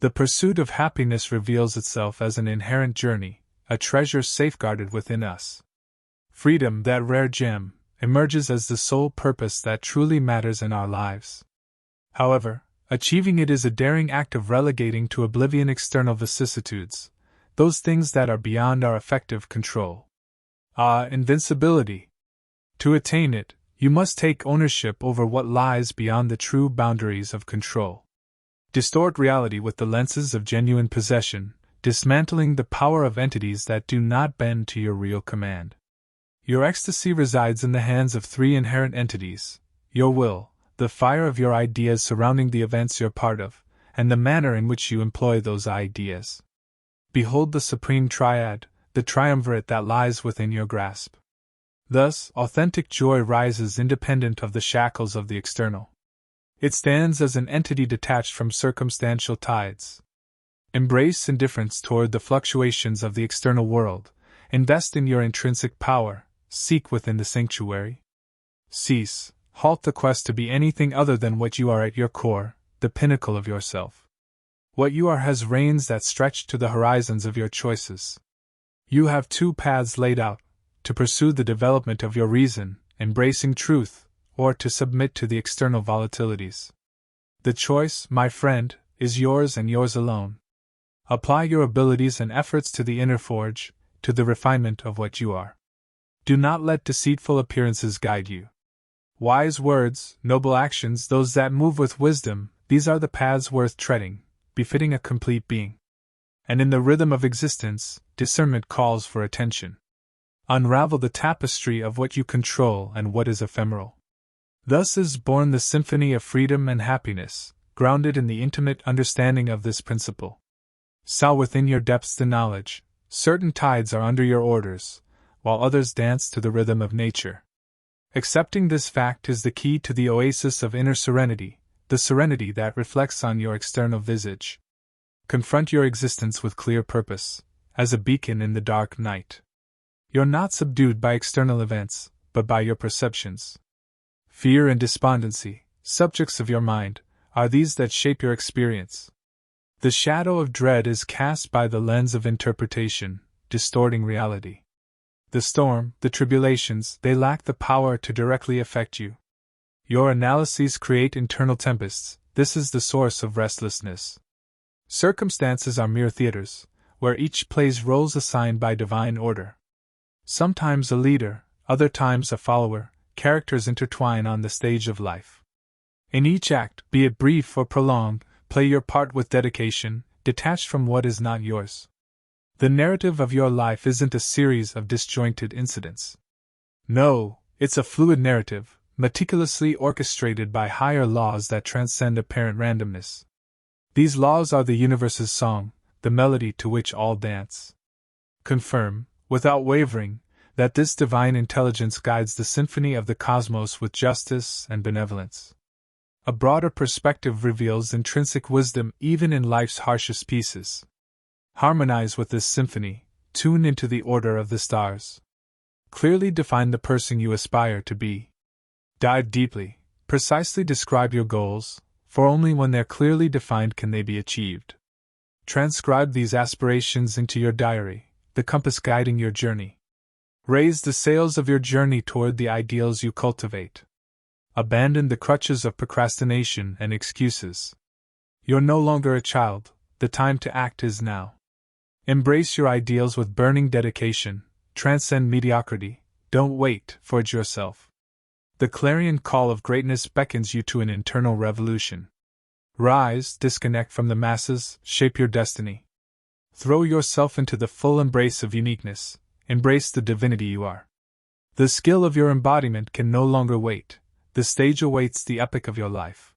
The pursuit of happiness reveals itself as an inherent journey, a treasure safeguarded within us. Freedom, that rare gem, emerges as the sole purpose that truly matters in our lives. However, achieving it is a daring act of relegating to oblivion external vicissitudes, those things that are beyond our effective control. Invincibility. To attain it, you must take ownership over what lies beyond the true boundaries of control. Distort reality with the lenses of genuine possession, dismantling the power of entities that do not bend to your real command. Your ecstasy resides in the hands of three inherent entities: your will, the fire of your ideas surrounding the events you're part of, and the manner in which you employ those ideas. Behold the supreme triad, the triumvirate that lies within your grasp. Thus, authentic joy rises independent of the shackles of the external. It stands as an entity detached from circumstantial tides. Embrace indifference toward the fluctuations of the external world, invest in your intrinsic power, seek within the sanctuary. Cease, halt the quest to be anything other than what you are at your core, the pinnacle of yourself. What you are has reins that stretch to the horizons of your choices. You have two paths laid out: to pursue the development of your reason, embracing truth, or to submit to the external volatilities. The choice, my friend, is yours and yours alone. Apply your abilities and efforts to the inner forge, to the refinement of what you are. Do not let deceitful appearances guide you. Wise words, noble actions, those that move with wisdom, these are the paths worth treading, befitting a complete being. And in the rhythm of existence, discernment calls for attention. Unravel the tapestry of what you control and what is ephemeral. Thus is born the symphony of freedom and happiness, grounded in the intimate understanding of this principle. Sow within your depths the knowledge: certain tides are under your orders, while others dance to the rhythm of nature. Accepting this fact is the key to the oasis of inner serenity, the serenity that reflects on your external visage. Confront your existence with clear purpose, as a beacon in the dark night. You're not subdued by external events, but by your perceptions. Fear and despondency, subjects of your mind, are these that shape your experience. The shadow of dread is cast by the lens of interpretation, distorting reality. The storm, the tribulations, they lack the power to directly affect you. Your analyses create internal tempests. This is the source of restlessness. Circumstances are mere theaters, where each plays roles assigned by divine order. Sometimes a leader, other times a follower, characters intertwine on the stage of life. In each act, be it brief or prolonged, play your part with dedication, detached from what is not yours. The narrative of your life isn't a series of disjointed incidents. No, it's a fluid narrative, meticulously orchestrated by higher laws that transcend apparent randomness. These laws are the universe's song, the melody to which all dance. Confirm, without wavering, that this divine intelligence guides the symphony of the cosmos with justice and benevolence. A broader perspective reveals intrinsic wisdom even in life's harshest pieces. Harmonize with this symphony, tune into the order of the stars. Clearly define the person you aspire to be. Dive deeply, precisely describe your goals, for only when they're clearly defined can they be achieved. Transcribe these aspirations into your diary, the compass guiding your journey. Raise the sails of your journey toward the ideals you cultivate. Abandon the crutches of procrastination and excuses. You're no longer a child, the time to act is now. Embrace your ideals with burning dedication, transcend mediocrity, don't wait, forge yourself. The clarion call of greatness beckons you to an internal revolution. Rise, disconnect from the masses, shape your destiny. Throw yourself into the full embrace of uniqueness, embrace the divinity you are. The skill of your embodiment can no longer wait, the stage awaits the epic of your life.